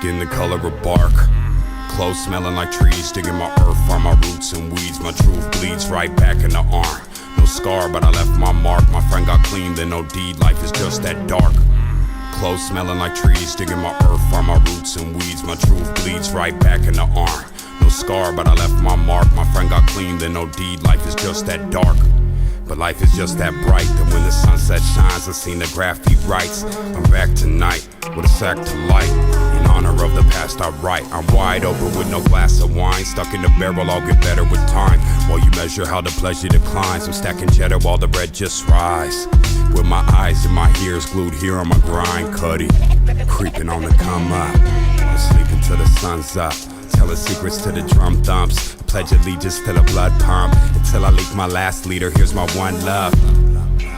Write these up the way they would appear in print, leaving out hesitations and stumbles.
skin the color of bark. Clothes smelling like trees, digging my earth from my roots and weeds. My truth bleeds right back in the arm. No scar, but I left my mark. My friend got clean, then no deed. Life is just that dark. Clothes smelling like trees, digging my earth from my roots and weeds. My truth bleeds right back in the arm. No scar, but I left my mark. My friend got clean, then no deed. Life is just that dark. But life is just that bright, that when the sunset shines, I seen the graffiti writes. I'm back tonight with a sack to light. In honor of the past I write. I'm wide open with no glass of wine. Stuck in the barrel, I'll get better with time. While you measure how the pleasure declines, I'm stacking cheddar while the bread just rise. With my eyes and my ears glued here on my grind, Cuddy creeping on the come up. I'm sleeping till the sun's up. Telling secrets to the drum thumps. Pledge allegiance to the blood pump. Until I leak my last leader, here's my one love.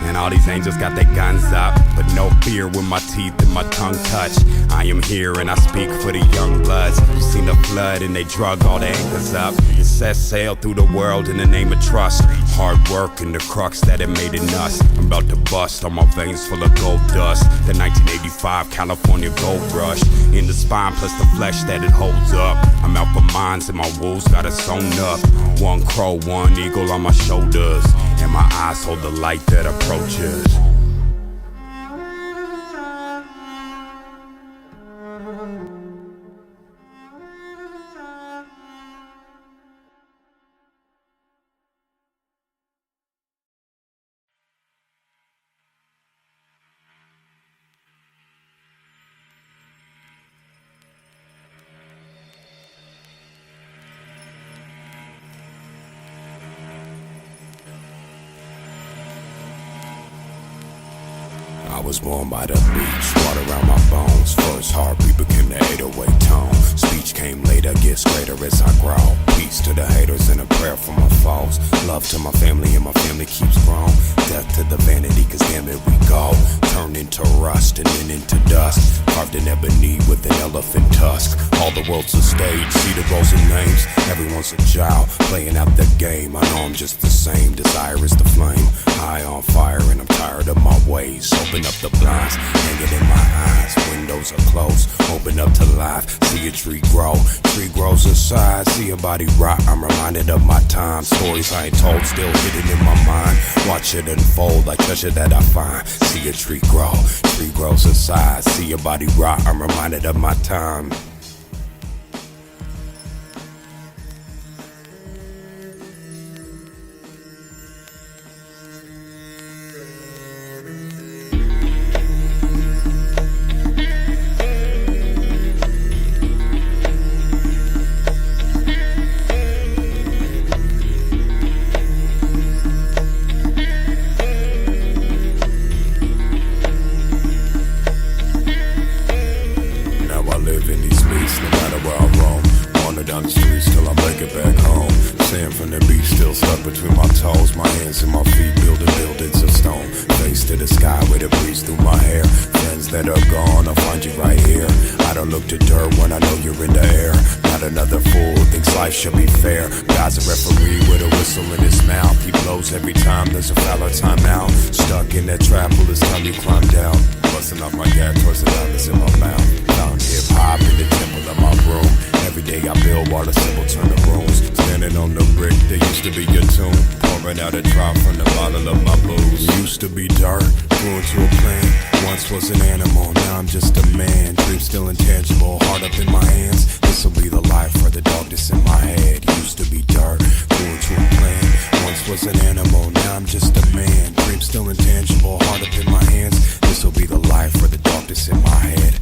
And all these angels got their guns up, but no fear when my teeth and my tongue touch. I am here and I speak for the young bloods who seen the flood and they drug all the anchors up. It set sail through the world in the name of trust. Hard work and the crux that it made in us. I'm about to bust, all my veins full of gold dust. The 1985 California gold rush in the spine plus the flesh that it holds up. I'm out for mines and my wolves got it sewn up. One crow, one eagle on my shoulders, and my eyes hold the light that approaches. I was born by the beach, water around my bones. First heartbeat became the 808 tone. Speech came later, gets greater as I grow. Peace to the haters and a prayer for my foes. Love to my family and my family keeps growing. Death to the vanity, cause damn it we go. Turn into rust and then into dust. Carved in ebony with an elephant tusk. All the world's a stage, see the roles and names. Everyone's a child, playing out the game. I know I'm just the same, desire is the flame. High on fire and I'm tired of my ways. Open up the blinds, hanging in my eyes. Windows are closed, open up to life. See a tree grow, tree grows inside. See a body rot, I'm reminded of my time. Stories I ain't told, still hidden in my mind. Watch it unfold like treasure that I find. See a tree grow, tree grows inside. See a body rot, I'm reminded of my time. Down the streets till I make it back home. Sand from the beach still stuck between my toes. My hands and my feet building buildings of stone. Face to the sky with a breeze through my hair. Friends that are gone, I'll find you right here. I don't look to dirt when I know you're in the air. Not another fool who thinks life should be fair. God's a referee with a whistle in his mouth. He blows every time there's a foul or timeout. Stuck in that trap, will it's time you climb down. Busting off my gat towards the loudness in my mouth. Found hip hop in the temple of my room. Every day I build while the symbol turn the rooms. Standing on the brick that used to be your tomb. Pouring out a drop from the bottle of my booze. Used to be dirt, grew into a plant. Once was an animal, now I'm just a man. Dreams still intangible, heart up in my hands. This'll be the life for the dog that's in my head. Used to be dirt, grew into a plant. Once was an animal, now I'm just a man. Dreams still intangible, heart up in my hands. This'll be the life for the dog that's in my head.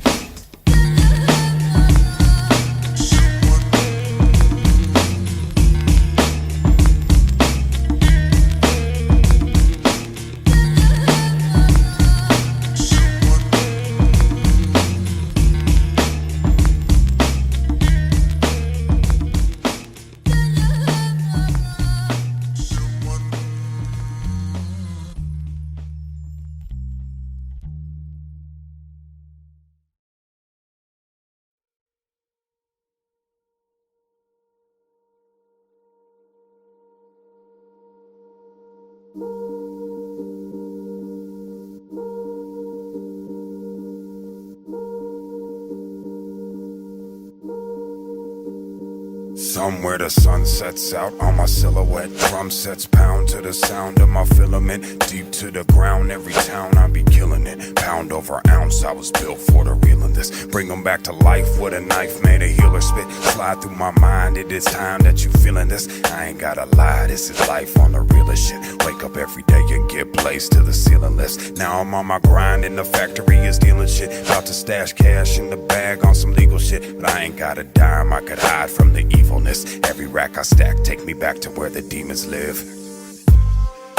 Somewhere the sun sets out on my silhouette. Drum sets pound to the sound of my filament. Deep to the ground, every town I be killing it. Pound over ounce, I was built for the real in this. Bring them back to life with a knife, made a healer spit. Slide through my mind, it is time that you feeling this. I ain't gotta lie, this is life on the realest shit. Wake up every day and get placed to the ceiling list. Now I'm on my grind and the factory is dealing shit. About to stash cash in the bag on some legal shit. But I ain't got a dime, I could hide from the evilness. Every rack I stack, take me back to where the demons live.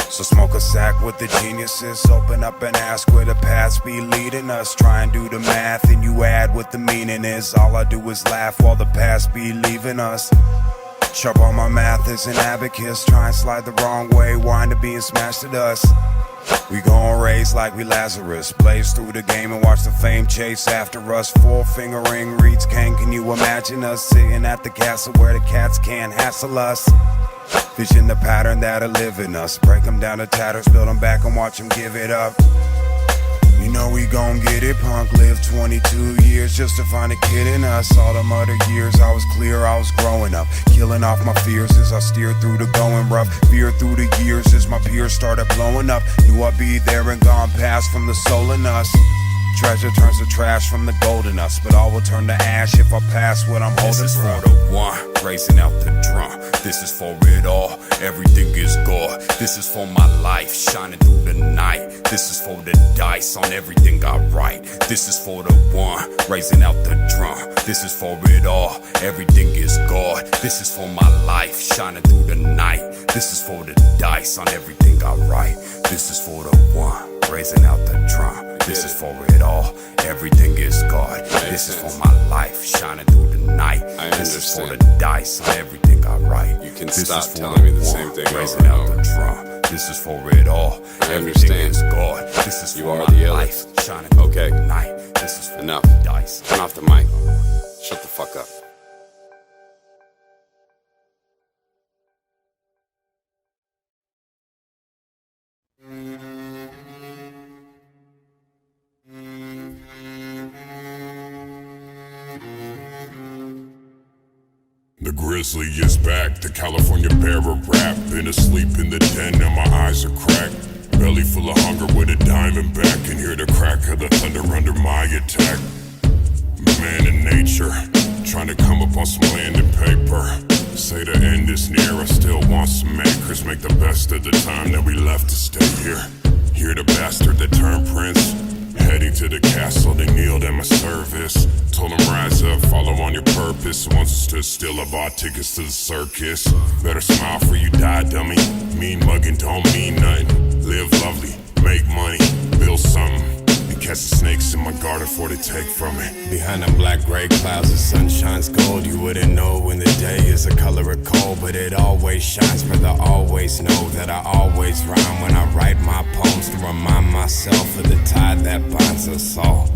So smoke a sack with the geniuses. Open up and ask where the past be leading us. Try and do the math and you add what the meaning is. All I do is laugh while the past be leaving us. Sharp on my math is an abacus. Try and slide the wrong way, wind up being smashed to dust. We gon' raise like we Lazarus. Blaze through the game and watch the fame chase after us. Four finger ring reads Kane. Can you imagine us sitting at the castle where the cats can't hassle us? Vision the pattern that'll live in us. Break them down to tatters, build them back and watch them give it up. You know we gon' get it, punk. Lived 22 years just to find a kid in us. All them other years I was clear, I was growing up. Killing off my fears as I steered through the going rough. Fear through the years as my peers started blowing up. Knew I'd be there and gone past from the soul in us. Treasure turns to trash from the gold in us. But all will turn to ash if I pass what I'm holding. This is for the one, raising out the drum. This is for it all, everything is God. This is for my life, shining through the night. This is for the dice on everything I write. This is for the one, raising out the drum. This is for it all, everything is God. This is for my life, shining through the night. This is for the dice on everything I write. This is for the one, raising out the drum. This is for it all, everything is God. This is for my life, shining through the night. This is for the dice on everything I write. You can this stop is telling me the same thing raising out the drum. This is for it all, everything is God. This is You for are my the life, illest. shining through Okay. the night. This is for Enough. the dice. Turn off the mic. Shut the fuck up. The grizzly is back, the California bear of rap. Been asleep in the den, now my eyes are cracked. Belly full of hunger with a diamond back. And hear the crack of the thunder under my attack. Man in nature, trying to come up on some land and paper. Say the end is near, I still want some anchors. Make the best of the time that we left to stay here. Hear the bastard that turned prince. Heading to the castle, they kneeled at my service. Told them rise up, follow on your purpose. Once I stood still, I bought tickets to the circus. Better smile for you die, dummy. Mean mugging don't mean nothing. Live lovely, make money, build something. And catch the snakes in my garden before they take from it. Behind them black gray clouds, the sun shines gold. You wouldn't know when the day is the color of coal, but it always shines for the always know that I always rhyme when I write my poems to remind myself of the tie that binds us all.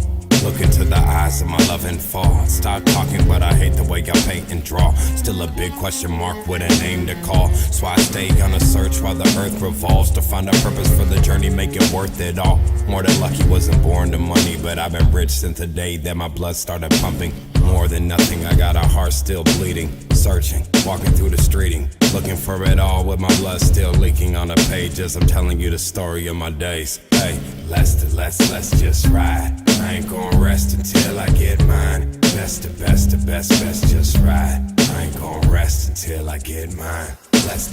Look into the eyes of my loving fall. Stop talking, but I hate the way y'all paint and draw. Still a big question mark with a name to call. So I stay on a search while the earth revolves to find a purpose for the journey, make it worth it all. More than lucky, wasn't born to money, but I've been rich since the day that my blood started pumping. More than nothing, I got a heart still bleeding. Searching, walking through the streeting, looking for it all with my blood still leaking on the page as I'm telling you the story of my days. Hey, let's just ride. I ain't gonna rest until I get mine. Best, just ride. I ain't gonna rest until I get mine. Let's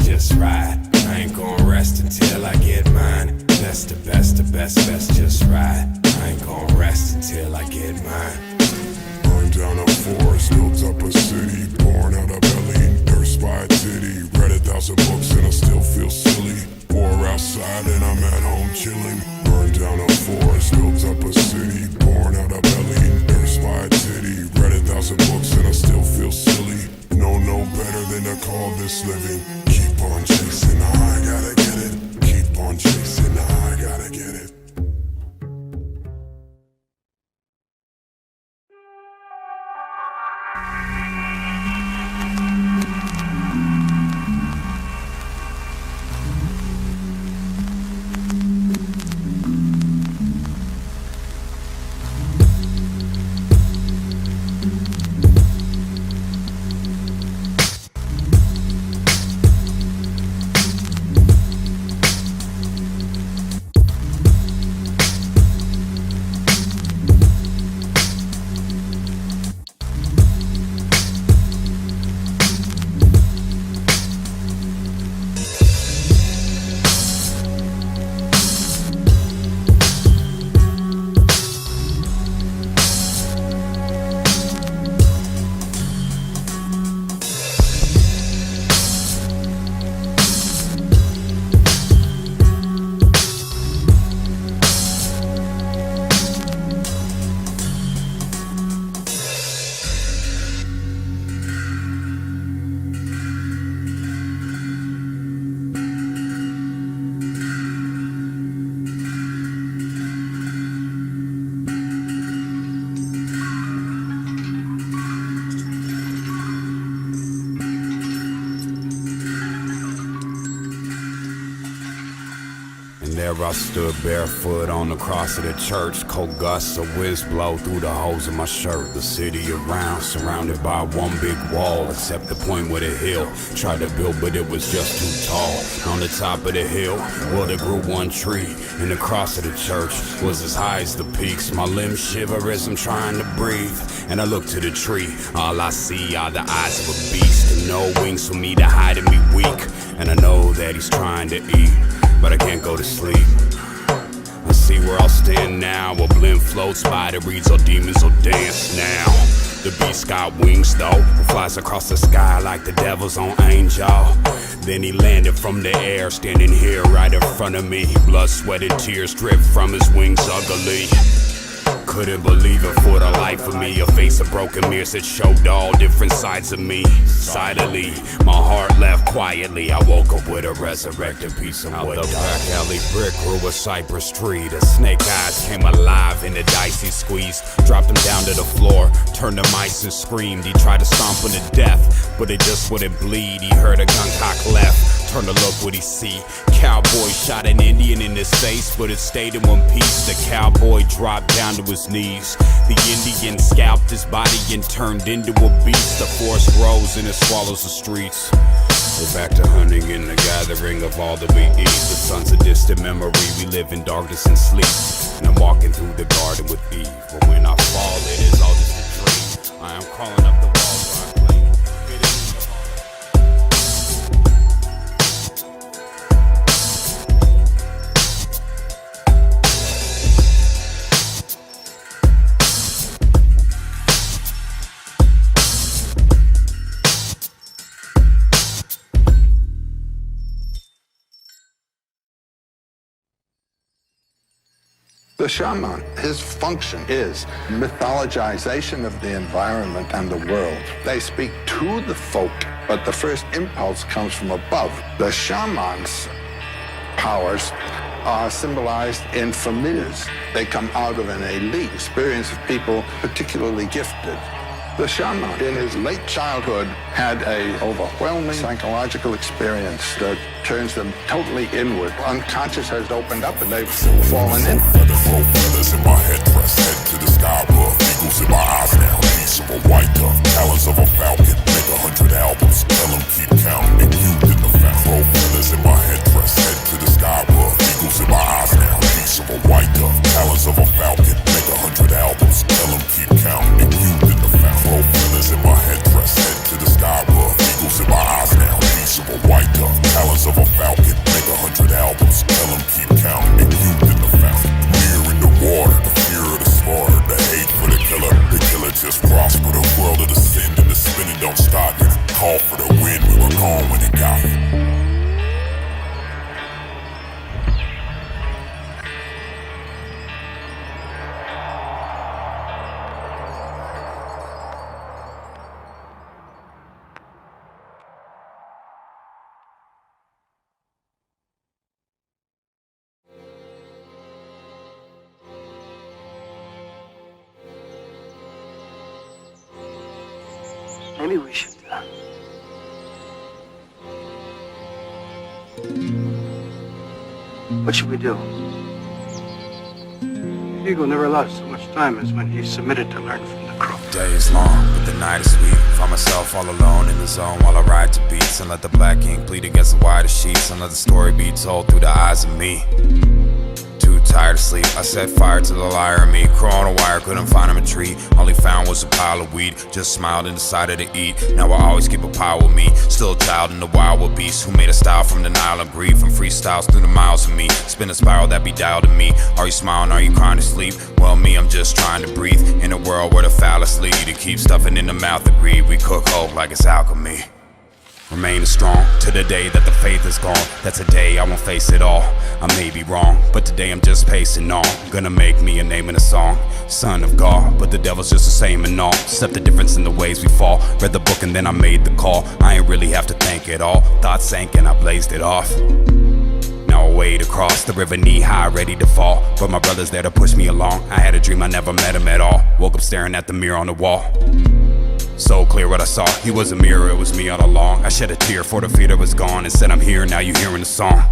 just ride. I ain't gonna rest until I get mine. Best, just ride. I ain't gonna rest until I get mine. Burned down a forest, built up a city. Born out of belly, thirst by a titty. Read 1,000 books and I still feel silly. War outside and I'm at home chilling. Burned down a forest, built up a city. Born out of belly, thirst by a titty. Read 1,000 books and I still feel silly. Know no better than to call this living. Keep on chasing the high, gotta get it. Keep on chasing the high, gotta get it. And there I stood barefoot on the cross of the church. Cold gusts of whiz blow through the holes in my shirt. The city around, surrounded by one big wall, except the point where the hill tried to build, but it was just too tall. On the top of the hill, well, there grew one tree, and the cross of the church was as high as the peaks. My limbs shiver as I'm trying to breathe, and I look to the tree. All I see are the eyes of a beast, and no wings for me to hide and be weak. And I know that he's trying to eat, but I can't go to sleep. I see where I'll stand now. A blimp floats by that reads, all demons will dance now. The beast got wings though, it flies across the sky like the devil's own angel. Then he landed from the air, standing here right in front of me. Blood, sweat, and tears drip from his wings ugly. Couldn't believe it for the life of me. A face of broken mirrors that showed all different sides of me. Silently, my heart left quietly. I woke up with a resurrected piece of wood. Out the back alley brick grew a cypress tree. The snake eyes came alive in the dicey squeeze. Dropped him down to the floor, turned to mice and screamed. He tried to stomp him to death, but it just wouldn't bleed. He heard a gun cock left, turned to look what he see. Cowboy shot an Indian in his face, but it stayed in one piece. The cowboy dropped down to his knees. The Indian scalped his body and turned into a beast. The forest grows and it swallows the streets. We're back to hunting in the gathering of all that we eat. The sun's a distant memory, we live in darkness and sleep. And I'm walking through the garden with Eve, but when I fall it is all just a dream. I am crawling up the walls where I play. The shaman, his function is mythologization of the environment and the world. They speak to the folk, but the first impulse comes from above. The shaman's powers are symbolized in familiars. They come out of an elite experience of people particularly gifted. The shaman, in his late childhood, had an overwhelming psychological experience that turns them totally inward. Unconscious has opened up and they've fallen in. Feathers in my headdress, head to the sky above. Eagles in my eyes now, piece of a white dove. Talons of a falcon, make 100 albums. Tell them keep counting, and you did the found. Roll feathers in my headdress, head to the sky above. Eagles in my eyes now, piece of a white dove. Talons of a falcon, make 100 albums. Tell them keep counting, and you did the found. Roll feathers in my headdress, head to the sky above. Eagles in my eyes now, piece of a white dove. Talons of a falcon, make 100 albums. Tell them keep counting, and you did the found. Fear in the water, the fear of the slaughter, the hate for the killer. The killer just prosper, the world of the sin and the spinning don't stop it. Call for the wind, we were gone when it got it. Maybe we should, what should we do? Hugo never lost so much time as when he submitted to learn from the crow. Day is long, but the night is sweet. Find myself all alone in the zone while I ride to beats and let the black ink bleed against the whiter sheets and let the story be told through the eyes of me. Too tired to sleep, I set fire to the liar in me. Crow on a wire, couldn't find him a tree. All he found was a pile of weed. Just smiled and decided to eat. Now I always keep a pile with me. Still a child in the wild with beasts who made a style from denial of grief and freestyles through the miles of me. Spin a spiral that be dialed to me. Are you smiling, are you crying to sleep? Well, me, I'm just trying to breathe in a world where the foulest lead. To keep stuffing in the mouth of greed. We cook hope like it's alchemy. Remain strong to the day that the faith is gone. That's a day I won't face it all. I may be wrong, but today I'm just pacing on. Gonna make me a name in a song. Son of God, but the devil's just the same and all. Except the difference in the ways we fall. Read the book and then I made the call. I ain't really have to think it all. Thoughts sank and I blazed it off. Now I wade across the river knee high, ready to fall. But my brother's there to push me along. I had a dream, I never met him at all. Woke up staring at the mirror on the wall. So clear what I saw, he was a mirror, it was me all along. I shed a tear for the fear that was gone and said I'm here, now you hearing the song.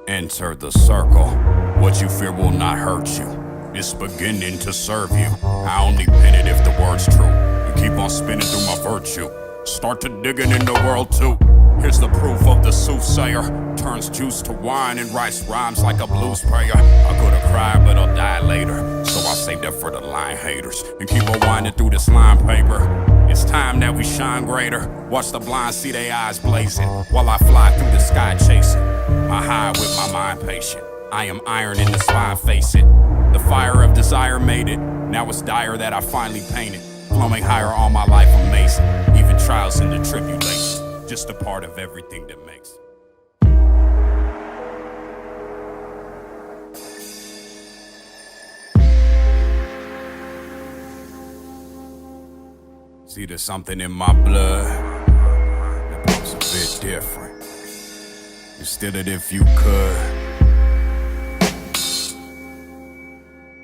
Enter the circle. What you fear will not hurt you. It's beginning to serve you. I only pin it if the word's true. You keep on spinning through my virtue. Start to digging in the world too. Here's the proof of the soothsayer. Turns juice to wine and writes rhymes like a blues player. I could've cried, but I'll die later. So I saved that for the lying haters. And keep on winding through this line paper. It's time that we shine greater. Watch the blind see their eyes blazing while I fly through the sky chasing. I hide with my mind patient. I am iron in the spine, face it. The fire of desire made it. Now it's dire that I finally painted. Flowing higher all my life amazing. Even trials and the tribulations. Just a part of everything that makes. See, there's something in my blood that pumps a bit different. You steal it if you could.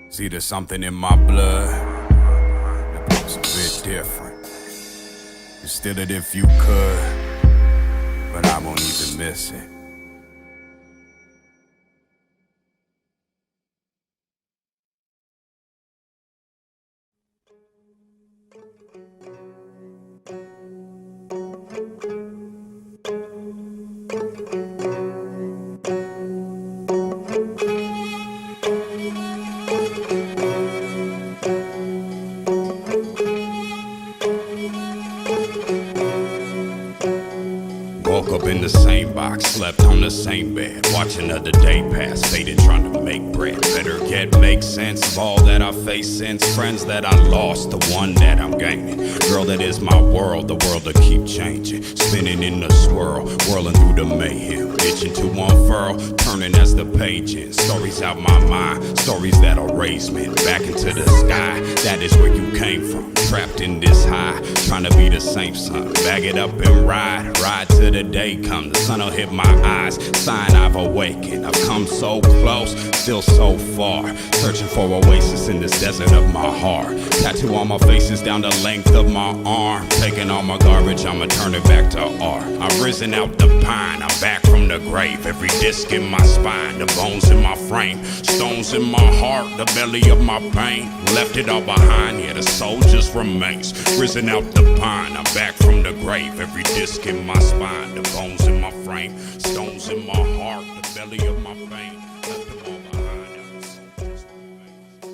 See, there's something in my blood that pumps a bit different. You steal it if you could, but I won't even miss it. Woke up in the same box, slept on the same bed, watching another day pass, faded trying to make bread. Better yet, make sense of all that I faced since. Friends that I lost, the one that I'm gaining. Girl that is my world, the world that keep changing. Spinning in the swirl, whirling through the mayhem. Itching to unfurl, turning as the page ends. Stories out my mind, stories that'll raise me back into the sky. That is where you came from, trapped in this high, trying to be the same son. Bag it up and ride till the day come. The sun will hit my eyes, sign I've awakened. I've come so close, still so far. Searching for oasis in this desert of my heart. Tattoo on my faces down the length of my arm. Taking all my garbage, I'ma turn it back to art. I've risen out the pine, I'm back from the grave. Every disc in my spine, the bones in my frame. Stones in my heart, the belly of my pain. Left it all behind, yeah, the soul just remains. Risen out the pine, I'm back from the grave. Every disc in my spine, the bones in my frame. Stones in my heart, the belly of my pain. Left it all behind, yeah, the soul just remains.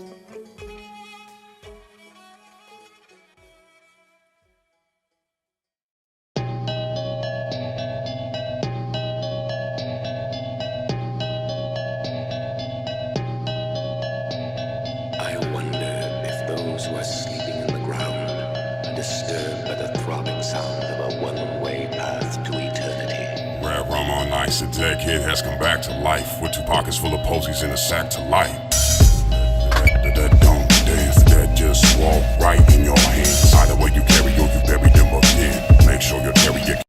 I wonder if those who are sleeping in the ground are disturbed by the throbbing sound of a one-way path to eternity. Red rum on ice, a dead kid has come back to life with 2 pockets full of posies and a sack to light. That don't dance, that just walk right in your hands. Either way you carry or you bury them again. Make sure you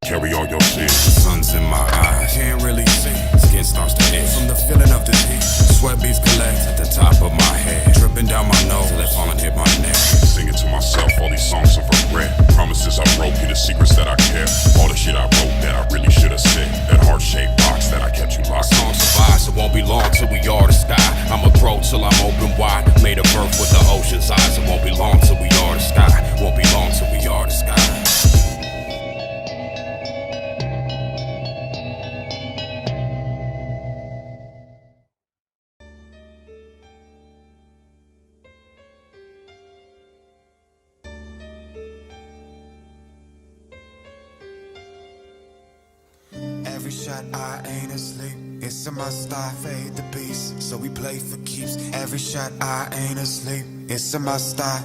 carry all your sins. The sun's in my eyes, can't really see. Skin starts to itch from the feeling of the heat. Sweat beads collect at the top of my head, dripping down my nose till they fall and hit my neck. Singing to myself all these songs of regret. Promises I broke, you the secrets that I kept. All the shit I wrote that I really should have said. That heart-shaped box that I kept you locked in. Song survives, it won't be long till we are the sky. I'ma grow till I'm open wide. Made of earth with the ocean's eyes. It won't be long till we are the sky. Won't be long till we are the sky. Every shot I ain't asleep. It's a must I fade the beast, so we play for keeps. Every shot I ain't asleep. It's a must I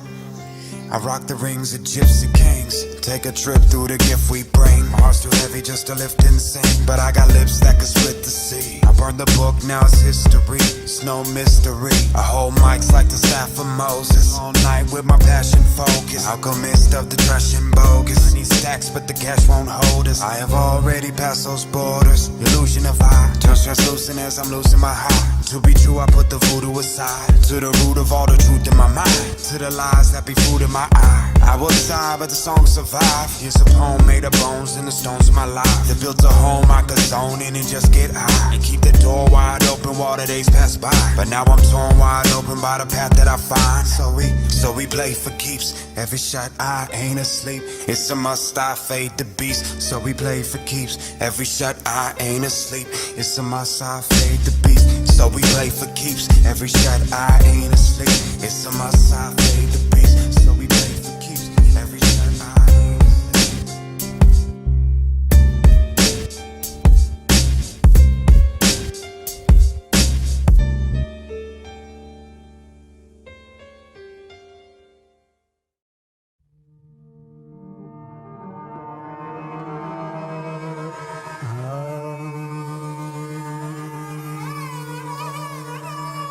rock the rings of gypsy kings. Take a trip through the gift we bring. My heart's too heavy just to lift and sing, but I got lips that can split the sea. I burned the book, now it's history. It's no mystery. I hold mics like the staff of Moses. All night with my passion focused. Alchemist of the trash and bogus. Money stacks, but the cash won't hold us. I have already passed those borders. Illusion of I turns translucent as I'm losing my high. To be true, I put the voodoo aside. To the root of all the truth in my mind. To the lies that be food in my eye. I will die, but the song survive. Here's a poem made of bones and the stones of my life. That built a home I could zone in and just get high. And keep the door wide water days pass by, but now I'm torn wide open by the path that I find. So we play for keeps. Every shot I ain't asleep. It's a must I fade the beast. So we play for keeps. Every shot I ain't asleep. It's a must I fade the beast. So we play for keeps. Every shot I ain't asleep. It's a must I fade the beast. So we play for keeps. Every shot I ain't asleep.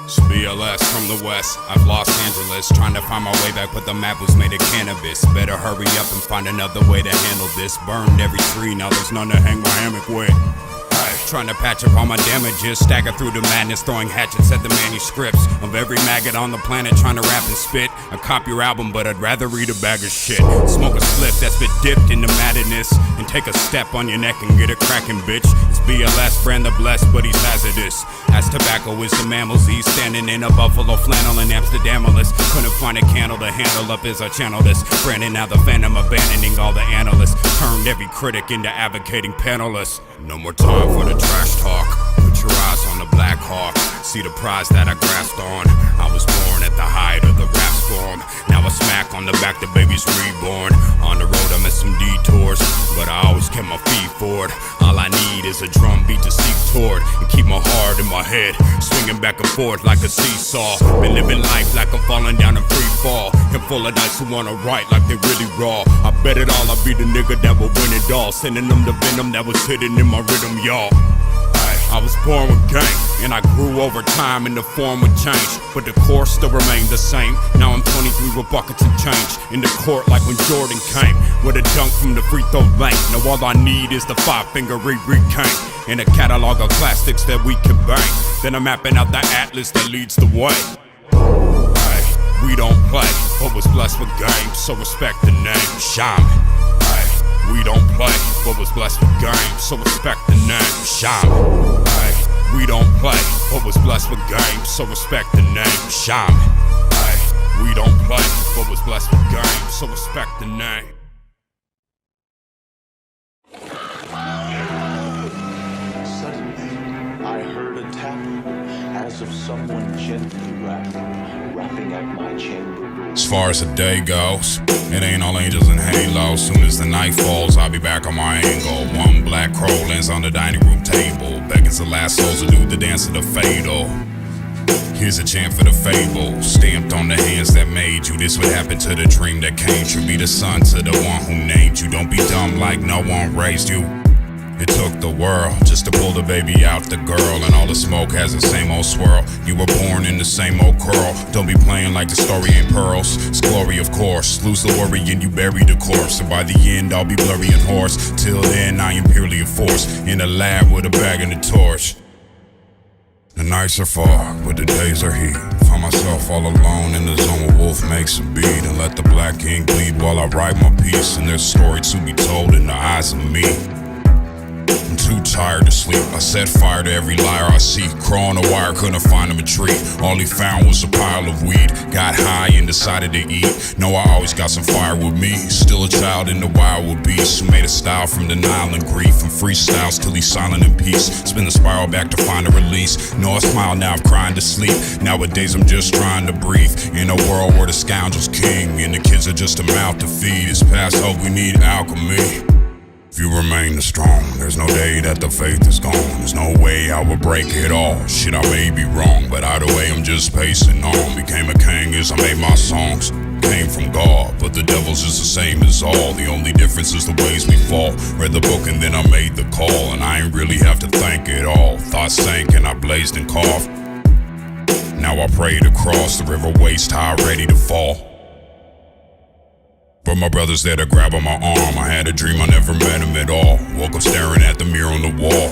It's BLS from the west, I've Los Angeles, trying to find my way back, but the map was made of cannabis. Better hurry up and find another way to handle this. Burned every tree, now there's none to hang my hammock with. Trying to patch up all my damages, stagger through the madness, throwing hatchets at the manuscripts of every maggot on the planet, trying to rap and spit. I cop your album, but I'd rather read a bag of shit. Smoke a spliff that's been dipped into madness, and take a step on your neck and get it cracking, bitch. It's BLS, brand the blessed, but he's hazardous. As tobacco is the mammals, he's standing in a buffalo flannel in Amsterdamalis. Couldn't find a candle to handle up as I channel this. Brandon, now the phantom, abandoning all the analysts. Turned every critic into advocating panelists. No more time for the trash talk. Put your eyes on the Black Hawk. See the prize that I grasped on. I was born at the height of the rap storm. Now I smack on the back, the baby's reborn. On the road I missed some detours, but I always kept my feet forward. All I need is a drum beat to seek toward, and keep my heart in my head, swinging back and forth like a seesaw. Been living life like I'm falling down in free fall, and full of dice who wanna write like they really raw. I bet it all, I'll be the nigga that will win it all, sending them the venom that was hidden in my rhythm, y'all. I was born with gang, and I grew over time, and the form would change, but the core still remained the same. Now I'm 23 with buckets and change, in the court like when Jordan came, with a dunk from the free throw lane. Now all I need is the 5-finger cane, and a catalog of classics that we can bang. Then I'm mapping out the atlas that leads the way. We don't play, but was blessed with game, so respect the name, Shahmen. We don't play, but was blessed with game, so respect the name, Shahmen. We don't play, but was blessed with game, so respect the name, Shahmen. We don't play, but was blessed with game, so respect the name. Suddenly, I heard a tapping, as of someone gently rapping at my chamber door. As far as the day goes, it ain't all angels and halos. Soon as the night falls, I'll be back on my angle. One black crow lands on the dining room table, beckons the last souls to do the dance of the fatal. Here's a chant for the fable, stamped on the hands that made you. This would happen to the dream that came true. Be the son to the one who named you. Don't be dumb like no one raised you. It took the world just to pull the baby out the girl, and all the smoke has the same old swirl. You were born in the same old curl. Don't be playing like the story ain't pearls. It's glory, of course. Lose the worry and you bury the corpse, and by the end I'll be blurry and hoarse. Till then I am purely a force, in a lab with a bag and a torch. The nights are far, but the days are heat. Find myself all alone in the zone where wolf makes a beat, and let the black ink bleed while I write my piece. And there's a story to be told in the eyes of me. I'm too tired to sleep. I set fire to every liar I see. Crawl on a wire, couldn't find him a tree. All he found was a pile of weed. Got high and decided to eat. Know I always got some fire with me. Still a child in the wild with beasts, who made a style from denial and grief, and freestyles till he's silent in peace. Spin the spiral back to find a release. Know I smile now, I'm crying to sleep. Nowadays I'm just trying to breathe in a world where the scoundrel's king and the kids are just a mouth to feed. It's past hope, we need alchemy. If you remain strong, there's no day that the faith is gone. There's no way I will break it all. Shit, I may be wrong, but either way I'm just pacing on. Became a king as I made my songs. Came from God, but the devil's just the same as all. The only difference is the ways we fall. Read the book and then I made the call, and I ain't really have to thank it all. Thoughts sank and I blazed and coughed. Now I pray to cross the river waist high, ready to fall. But my brother's there to grab on my arm. I had a dream, I never met him at all. Woke up staring at the mirror on the wall.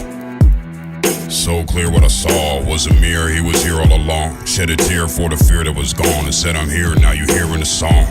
So clear what I saw was a mirror, he was here all along. Shed a tear for the fear that was gone, and said I'm here, now you hearing the song.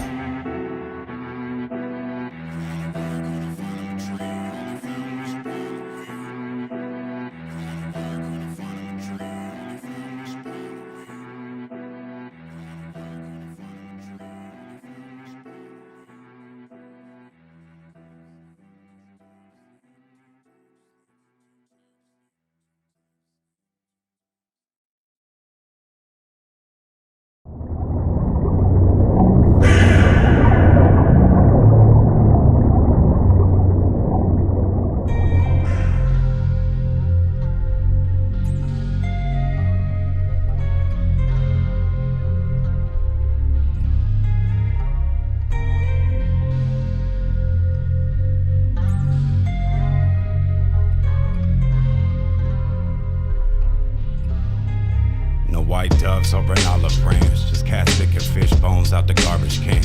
white doves over an olive branch, just cats picking fish bones out the garbage can.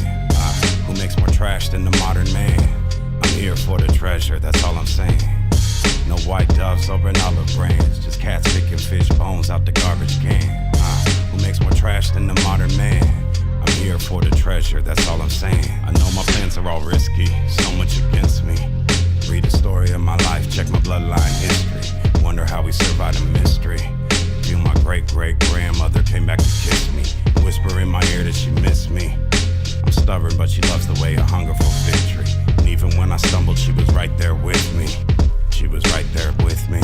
Who makes more trash than the modern man? I'm here for the treasure, that's all I'm saying. No white doves over an olive branch, just cats picking fish bones out the garbage can. Who makes more trash than the modern man? I'm here for the treasure, that's all I'm saying. I know my plans are all risky, so much against me. Read the story of my life, check my bloodline history. Wonder how we survived a mystery. Feel my great-great-grandmother came back to kiss me. Whisper in my ear that she missed me. I'm stubborn, but she loves the way I hunger for victory. And even when I stumbled, she was right there with me. She was right there with me.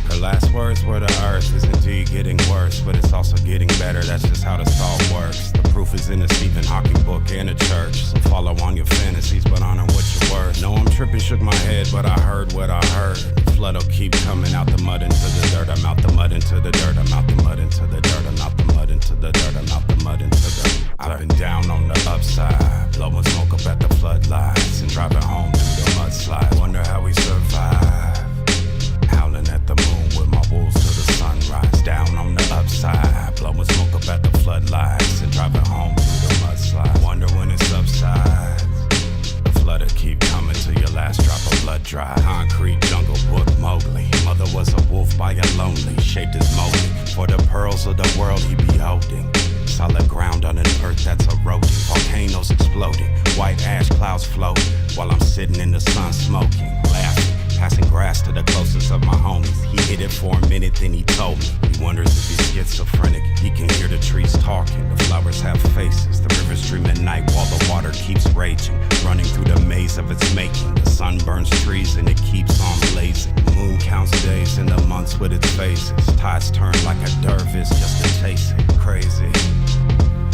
Her last words were the earth is indeed getting worse, but it's also getting better, that's just how the salt works. The proof is in a Stephen Hawking book and a church, so follow on your fantasies, but honor what your word. No, I'm tripping, shook my head, but I heard what I heard. The flood'll keep coming out the mud into the dirt. I'm out the mud into the dirt, I'm out the mud into the dirt, I'm out the mud into the dirt, I'm out the mud into the dirt. I've been down on the upside, blowing smoke up at the floodlights, and driving home through the mudslides. Wonder how we survive. Howling at the moon with my wolves till the sunrise. Down on the upside, blowing smoke up at the floodlights, and driving home through the mudslide. Wonder when it subsides. The flood'll keep coming till your last drop of blood dry. Concrete jungle book Mowgli. Mother was a wolf by a lonely, shaped his molding. For the pearls of the world he be holding. Solid ground on an earth that's eroding. Volcanoes exploding, white ash clouds float, while I'm sitting in the sun smoking, laughing. Passing grass to the closest of my homies. He hid it for a minute, then he told me. He wonders if he's schizophrenic. He can hear the trees talking. The flowers have faces. The rivers dream at night while the water keeps raging. Running through the maze of its making. The sun burns trees and it keeps on blazing. The moon counts days and the months with its phases. Tides turn like a dervish just to chase it. Crazy,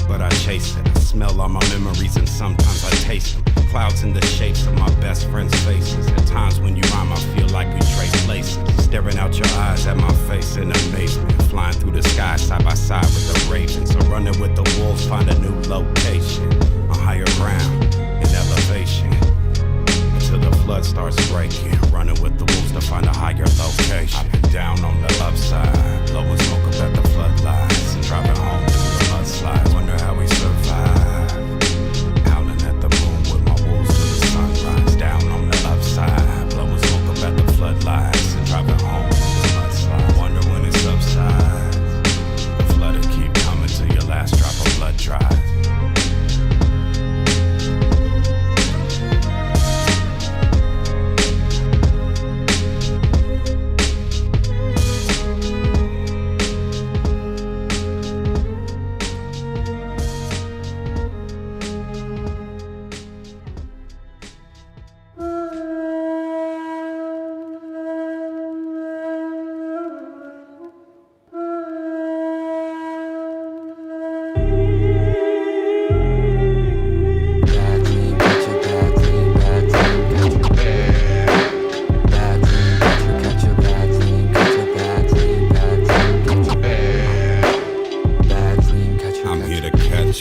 but I chase it. I smell all my memories and sometimes I taste them. Clouds in the shapes of my best friends' faces. At times when you rhyme, I feel like we trade places. Staring out your eyes at my face in amazement. Flying through the sky side by side with the ravens. So running with the wolves, find a new location. On higher ground, in elevation. Until the flood starts breaking. Running with the wolves to find a higher location. I've been down on the upside, blowing smoke up at the floodlights, and driving home through the mudslides. Wonder how we survive. Howling at the moon with my wolves till the sunrise. Down on the upside, blowing smoke up at the floodlights, and driving home through the mudslides. Wonder when it subsides. The flood'll keep coming till your last drop of blood dries.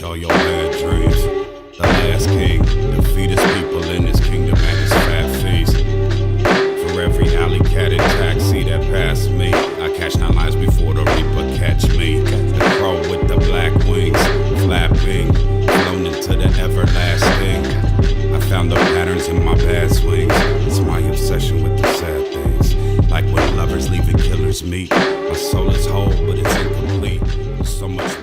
All your bad dreams. The last king defeat his people in his kingdom at his fat feast. For every alley cat and taxi that passed me, I catch 9 lives before the reaper catch me. The crow with the black wings, flapping, flown into the everlasting. I found the patterns in my bad swings. It's my obsession with the sad things. Like when lovers leave and killers meet. My soul is whole, but it's incomplete. So much